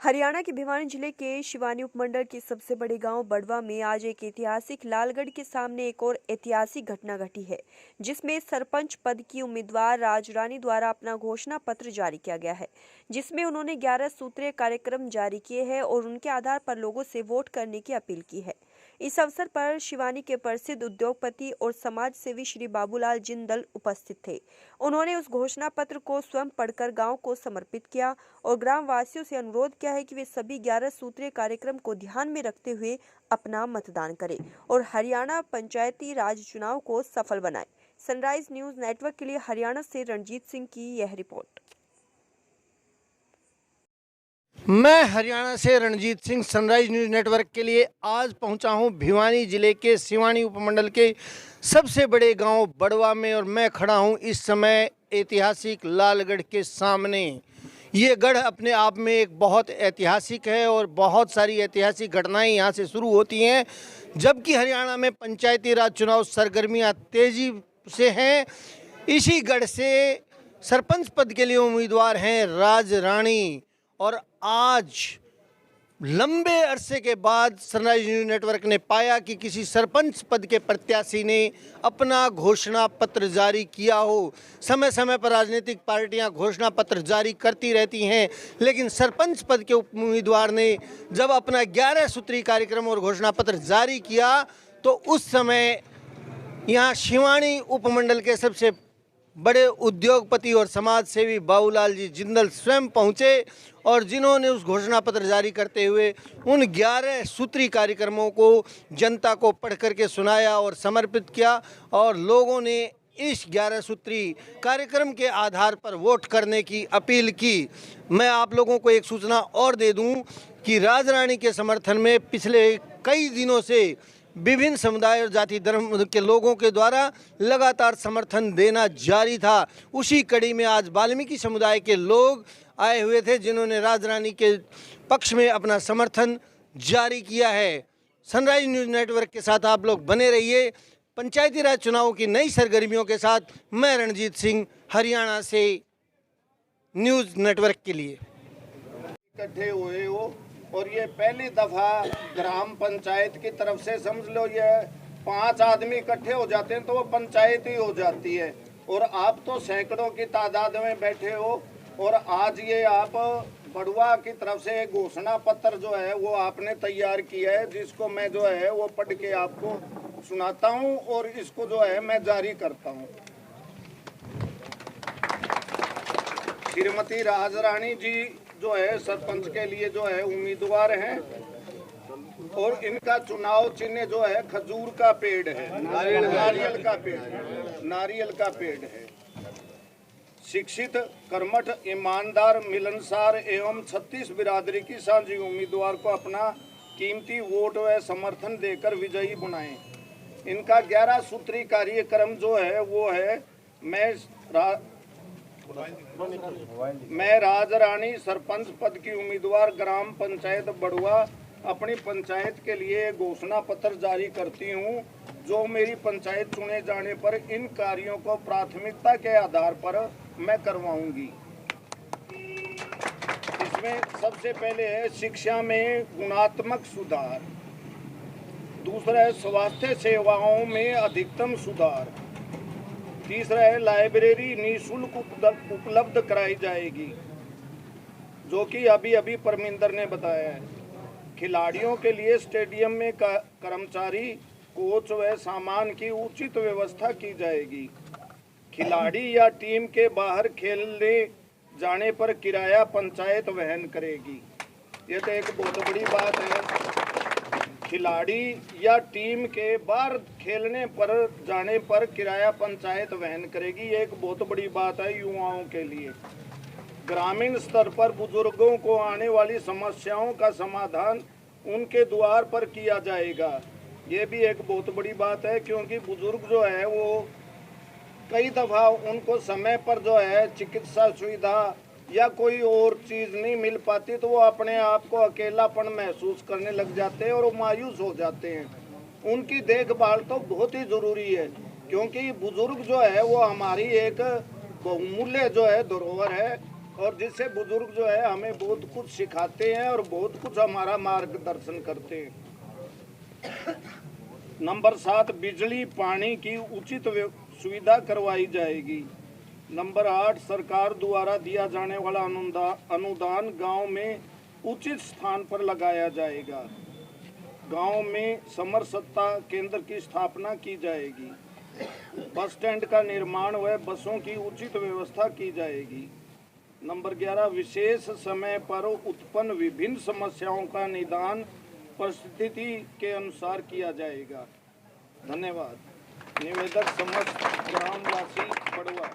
हरियाणा के भिवानी जिले के शिवानी उपमंडल के सबसे बड़े गांव बड़वा में आज एक ऐतिहासिक लालगढ़ के सामने एक और ऐतिहासिक घटना घटी है, जिसमें सरपंच पद की उम्मीदवार राजरानी द्वारा अपना घोषणा पत्र जारी किया गया है, जिसमें उन्होंने 11 सूत्रीय कार्यक्रम जारी किए हैं और उनके आधार पर लोगों से वोट करने की अपील की है। इस अवसर पर शिवानी के प्रसिद्ध उद्योगपति और समाज सेवी श्री बाबूलाल जिंदल उपस्थित थे। उन्होंने उस घोषणा पत्र को स्वयं पढ़कर गांव को समर्पित किया और ग्राम वासियों से अनुरोध किया है कि वे सभी 11 सूत्रीय कार्यक्रम को ध्यान में रखते हुए अपना मतदान करें और हरियाणा पंचायती राज चुनाव को सफल बनाएं। सनराइज न्यूज नेटवर्क के लिए हरियाणा से रणजीत सिंह की यह रिपोर्ट। मैं हरियाणा से Ranjit Singh sunrise news network के लिए आज पहुंचा हूं भिवानी जिले के सिवानी उपमंडल के सबसे बड़े गांव बड़वा में और मैं खड़ा हूं इस समय ऐतिहासिक लालगढ़ के सामने। ये गढ़ अपने आप में एक बहुत ऐतिहासिक है और बहुत सारी ऐतिहासिक घटनाएं यहां से शुरू होती हैं। जबकि हरियाणा में पंचायती राज चुनाव सरगर्मियां तेजी से हैं। इसी गढ़ से सरपंच पद के लिए उम्मीदवार हैं राजरानी और आज लंबे अरसे के बाद सनराइज न्यूज़ नेटवर्क ने पाया कि किसी सरपंच पद के प्रत्याशी ने अपना घोषणा पत्र जारी किया हो। समय समय पर राजनीतिक पार्टियां घोषणा पत्र जारी करती रहती हैं, लेकिन सरपंच पद के उम्मीदवार ने जब अपना 11 सूत्री कार्यक्रम और घोषणा पत्र जारी किया तो उस समय यहाँ शिवानी उपमंडल के सबसे बड़े उद्योगपति और समाज सेवी बाबूलाल जी जिंदल स्वयं पहुंचे और जिन्होंने उस घोषणा पत्र जारी करते हुए उन 11 सूत्री कार्यक्रमों को जनता को पढ़ करके सुनाया और समर्पित किया और लोगों ने इस 11 सूत्री कार्यक्रम के आधार पर वोट करने की अपील की। मैं आप लोगों को एक सूचना और दे दूं कि राजरानी के समर्थन में पिछले कई दिनों से विभिन्न समुदाय और जाति धर्म के लोगों के द्वारा लगातार समर्थन देना जारी था। उसी कड़ी में आज वाल्मीकि समुदाय के लोग आए हुए थे जिन्होंने राजरानी के पक्ष में अपना समर्थन जारी किया है। सनराइज न्यूज़ नेटवर्क के साथ आप लोग बने रहिए। पंचायती राज चुनाव की नई सरगर्मियों के साथ मैं रणजीत सिंह हरियाणा से न्यूज़ नेटवर्क के लिए। इकट्ठे हुए हो और ये पहली दफा ग्राम पंचायत की तरफ से समझ लो ये 5 आदमी इकट्ठे हो जाते हैं तो वो पंचायत ही हो जाती है और आप तो सैकड़ों की तादाद में बैठे हो और आज ये आप बड़वा की तरफ से घोषणा पत्र जो है वो आपने तैयार किया है, जिसको मैं जो है वो पढ़ के आपको सुनाता हूँ और इसको जो है मैं जारी करता हूँ। श्रीमती राजरानी जी जो है सरपंच के लिए जो है उम्मीदवार हैं और इनका चुनाव चिन्ह जो है खजूर का पेड़ है, नारियल का पेड़ है। शिक्षित, कर्मठ, ईमानदार, मिलनसार एवं 36 बिरादरी की साझी उम्मीदवार को अपना कीमती वोट व समर्थन देकर विजयी बनाएं। इनका 11 सूत्री कार्यक्रम जो है वो है मैं राजरानी सरपंच पद की उम्मीदवार ग्राम पंचायत बड़वा अपनी पंचायत के लिए घोषणा पत्र जारी करती हूं, जो मेरी पंचायत चुने जाने पर इन कार्यों को प्राथमिकता के आधार पर मैं करवाऊंगी। इसमें सबसे पहले है शिक्षा में गुणात्मक सुधार, दूसरा है स्वास्थ्य सेवाओं में अधिकतम सुधार, तीसरा है लाइब्रेरी निःशुल्क उपलब्ध कराई जाएगी, जो कि अभी परमिंदर ने बताया है। खिलाड़ियों के लिए स्टेडियम में कर्मचारी, कोच व सामान की उचित व्यवस्था की जाएगी। खिलाड़ी या टीम के बाहर खेलने जाने पर किराया पंचायत वहन करेगी। ये तो एक बहुत बड़ी बात है। खिलाड़ी या टीम के बाहर खेलने पर जाने पर किराया पंचायत वहन करेगी, ये एक बहुत बड़ी बात है युवाओं के लिए। ग्रामीण स्तर पर बुजुर्गों को आने वाली समस्याओं का समाधान उनके द्वार पर किया जाएगा, ये भी एक बहुत बड़ी बात है, क्योंकि बुजुर्ग जो है वो कई दफ़ा उनको समय पर जो है चिकित्सा सुविधा या कोई और चीज़ नहीं मिल पाती तो वो अपने आप को अकेलापन महसूस करने लग जाते हैं और वो मायूस हो जाते हैं। उनकी देखभाल तो बहुत ही ज़रूरी है, क्योंकि बुजुर्ग जो है वो हमारी एक बहुमूल्य जो है धरोहर है और जिससे बुजुर्ग जो है हमें बहुत कुछ सिखाते हैं और बहुत कुछ हमारा मार्गदर्शन करते हैं। नंबर 7, बिजली पानी की उचित सुविधा करवाई जाएगी। नंबर 8, सरकार द्वारा दिया जाने वाला अनुदान गांव में उचित स्थान पर लगाया जाएगा। गांव में समरसत्ता केंद्र की स्थापना की जाएगी। बस स्टैंड का निर्माण व बसों की उचित व्यवस्था की जाएगी। नंबर 11, विशेष समय पर उत्पन्न विभिन्न समस्याओं का निदान परिस्थिति के अनुसार किया जाएगा। धन्यवाद। निवेदक समस्त ग्रामवासी बड़वा।